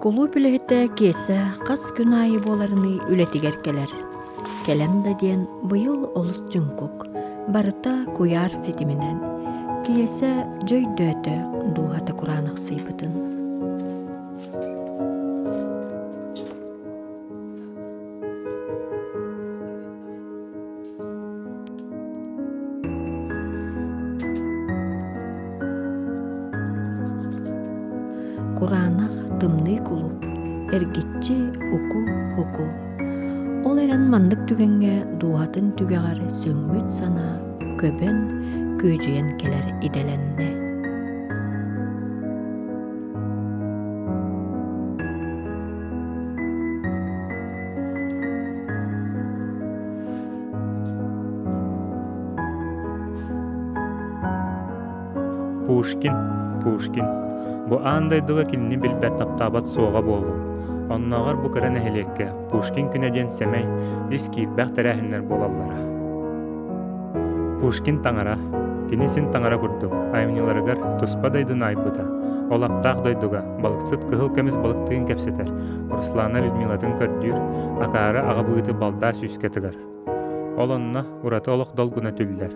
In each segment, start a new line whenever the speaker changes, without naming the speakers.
Кулу пүлэхетэ киэсэ қас күн айы боларыны үлэтигер келер. Келен да диэн быйыл олус жүңкук, барыта куяр ситиминен, киэсэ жөй дөтө дуухата куранах сыйбытын. Куранах тымны кулуп, эргитчи уку-хуку. Ол эрен мандык түгенге дуатын түгегары сөңмүт сана, көбөн көжүйен келер иделенне.
Пушкин. Бу андайдыга килини билбет таптабат соға болу. Оннағар бу кыран эхелекке Пушкин күнеден семей искирбәк тәрәхіннер болаллара. Пушкин таңара, кинесин таңара күрдік, айымниларыгар туспадайдын айбыта. Ол аптақ дойдуга балықсыт кыхыл кәміз балықтығын кәпсетер. Руслана Людмилатын көрдүр, акары ағабыгыты балда сүйскетігар. Ол онна ураты олық долгуна түллер.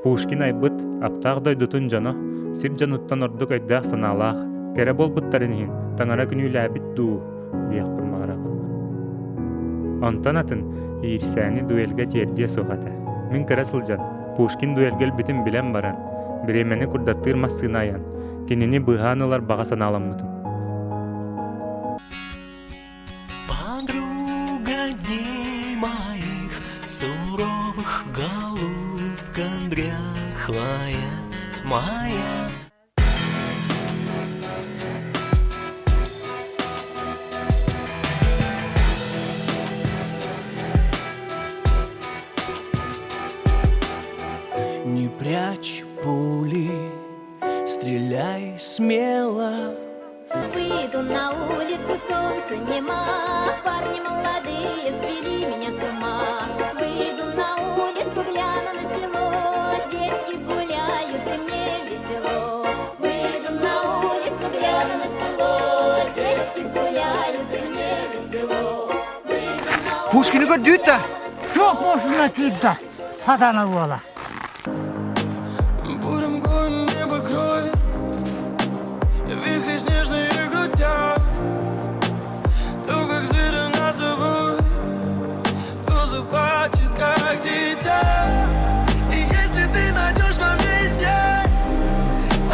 Пушкин айбыт аптақ дойдутун жана сир жануттан ордук өйдөк саналаах, кәрі бол бұттарынығын таңара күнүлі әбіт дуу, дейек бұрмағарабын. Онтан атын иірсәні дуэлге тердие соғаты. Мен кәрі сылжан, Пушкин дуэлгел бүтін білен баран, біремені күрдаттыр массына аян, кенені бұғанылар баға саналаммытым.
Подруга дней моих суровых голубка дряхлая моя. Не прячь пули, стреляй смело.
Выйду на улицу, солнца нема, парни молодые свели меня с ума. Выйду на улицу, гляну на село, детки гуляют и мне весело. Выйду на улицу, гляну на село, детки гуляют и мне весело.
Пушкин'i gördük de.
Çok boşuna gitti. Hatanı vola.
Буром гонь небо кроет, вихри снежные крутят. То, как зверя назовут, то заплачет, как дитя. И если ты найдешь во мне,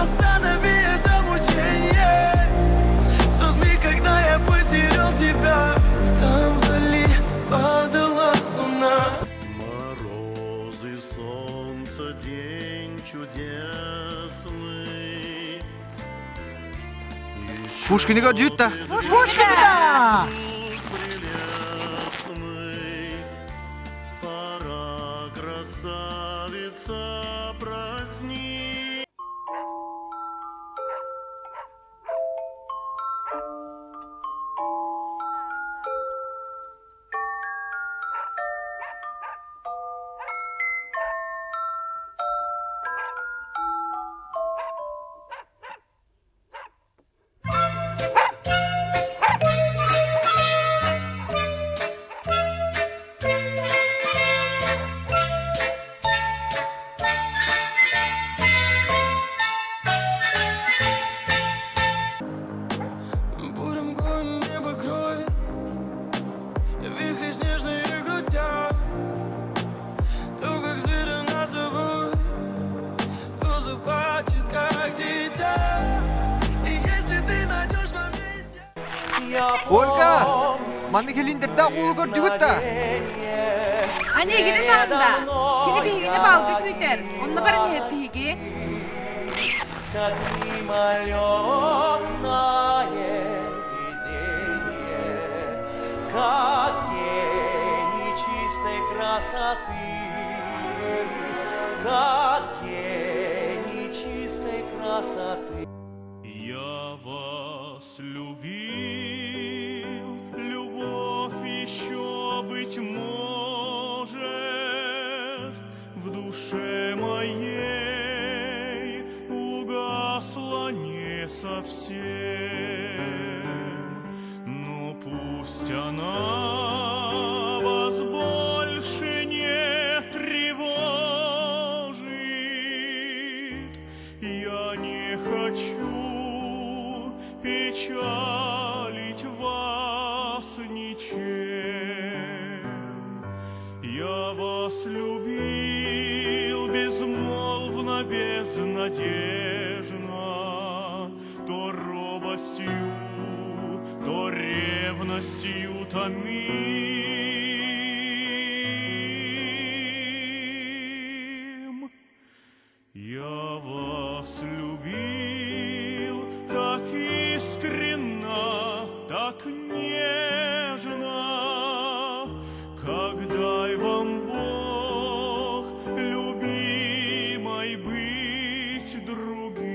останови это мучение. В тот миг, когда я потерял тебя, там вдали падала луна.
Морозы, солнце, день чудесный.
Пушкин'i gördük de.
Пушкина!
Прелестный, пора, красавица, проснись.
Буром гонь небо кроет, вихри снежные крутят. То, как зверя назовут, то заплачет, как дитя. И если ты найдешь во мне,
Olga, mandı gelindirde oğul gördük de.
Anne gidin sağında. Kini bilgini balgı küter. Onunla bari ne pigi?
как мимолетное видение, как гений чистой красоты, как гений чистой красоты.
Я вас любил, любовь еще быть может, в душе моей угасла не совсем. Пусть она вас больше не тревожит. Я не хочу печалить вас ничем. Я вас любил безмолвно, безнадежно, то робостью, то ревностью томим. Я вас любил так искренно, так нежно, как дай вам Бог, любимой, быть другим.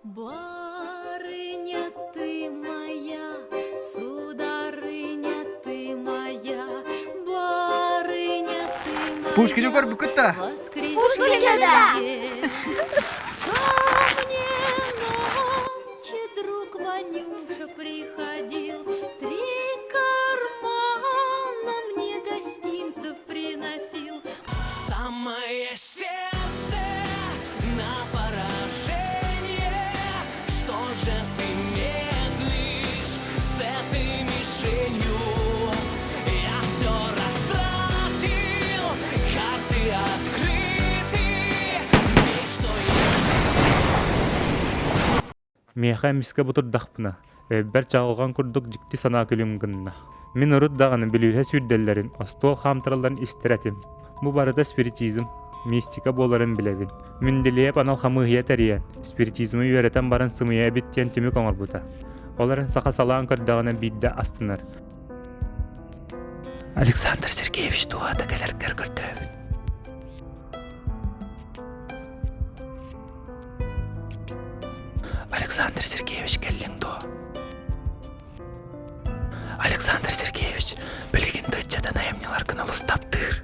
Барыня ты моя, сударыня ты моя, барыня ты моя.
Пушкин югар бүкітті.
Воскресенье. Ко мне нонче друг Ванюша приходил, 3 кармана мне гостинцев приносил.
Самое сердце на поражение. Что же ты медлишь с этой мишенью? Я все растратил, карты открыты. Бей, что
Меха миске бутурдахпына. Бер чагылган курдук жикти санаа күлүм гынна. Мен урут даганы билүүһэ сүрделлерин, остол хамтыраларын истиретим. Бу барыта спиритизм, мистика боларын билебин. Мүнделиеп анал хамыгыя тариян, спиритизмы үйрөтен барын сымыя биттен түмүк оңорбута. Оларын сака салаан көрдөгөнө бидде астынар. Александр Сергеевич туата келер көргөрдө. Александр Сергеевич келлиң до. Александр Сергеевич, билигин дычадан аямнялар кына лустаптыр.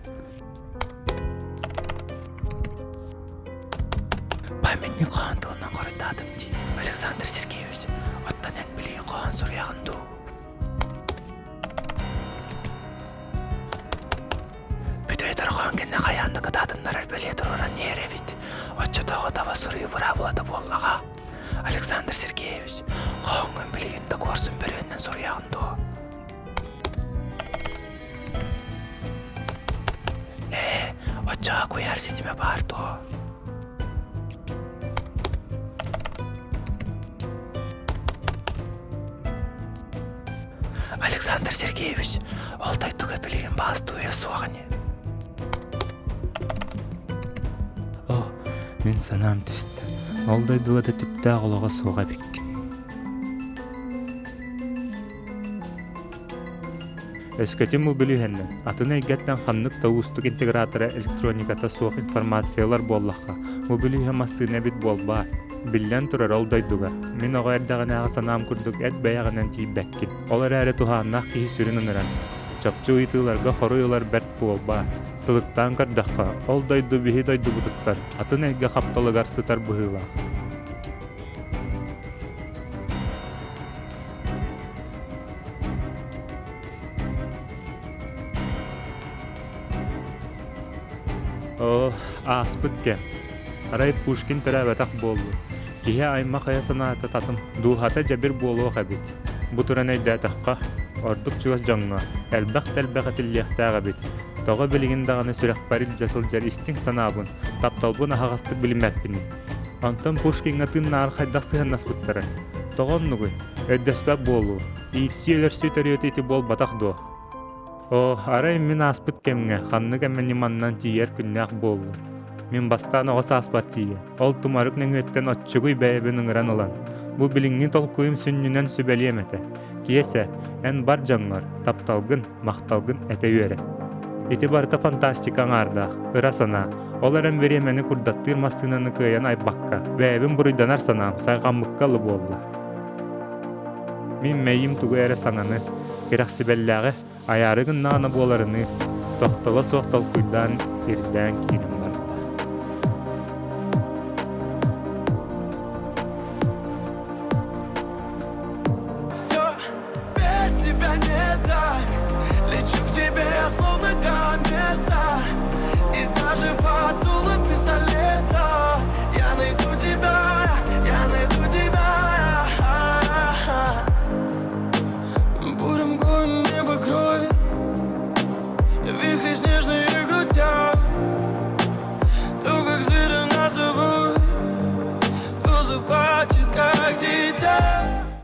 Памятник қоғандығынан қорытадың де. Александр Сергеевич, оттанен білген қоған сұрияғынды. Бүтөйдір қоған кенне қаянды қыдадынлар әлбелетір оран нере бит. Отча тоғы таба сұрыйы бұра бұлады боллаға. Александр Сергеевич, қоғын білгенді көрсін бірінен сұрияғынды. Отчаға көяр сетіме барды. Александр Сергеевич, олтай түгі білген басты өйе суағыне. О, мен санам түсті. Олдай дұлады түпті ағылыға суға беккен. Өскөтім бұл білігеннен, атын әйгәттен қаннық тауыстық интеграторы электрониката суық информациялар боллаққа. Бұл біліген мастығына бит болба. Биллен турар олдайдуга. Мен оға әрдіған аға санам күрдік әт бәяғынан тиіп бәккен. Олар әрі туғаннақ кейі сүрін ұныран. Чапчы ұйтыларға қорыйлар бәрт болба. Сылықтан кардаққа, олдайду бейі дайду бұтыттар. Атын әйге қапталығар сытар бұғыла. О, аспытке. Арай Пушкин төрәбәтақ болу. Кие айма қая санаты татым. Духата жабир болуы қабет. Бұтыран әйді әтаққа. Ордық чуғас жаңға. Әлбәқ тәлбәқ әтіллияқтаға бет. Тоғы білігін дағаны сүрек барил жасыл жар истин санабын, тапталбын ағастық білімәппіні. Антон Пушкинға тыннаар хайдақ сыханнас бұттары. Тоғын нүгі, өддөспәп болу, икси өлер сөйтер өтеті бол батақ до. О, арай мен аспыт кемге, ханны кәмені маннан тиер күннәқ болу. Мен бастан оғыс аспат тие, ол тумарық нәңөттен отчығый бәйбін ұңыран олан. Бұ біліңні толқуым сүннінен сүбәлиемете. Киесе, ән бар жаңғар, тапталгын, мақталгын әте өре. Эти барта фантастика аңардақ, ырасана, олар ән веремені күрдаттыр мастығынаны күйен айбаққа, бәйбін бұрыйданар санам, сайғамыққалы болла. Мен мәйім туғы әрі саңаны, керақсы бәлләғі, аярығын нағаны боларыны, тоқтала соқтал күйдан ерден кейінім барда.
Все без тебя не так. Лечу к тебе, словно комета. И даже под дулом пистолета я найду тебя, я найду тебя. Бурем гонь небо кроет, вихри снежные крутят. То, как зверя назовут, то заплачет, как дитя.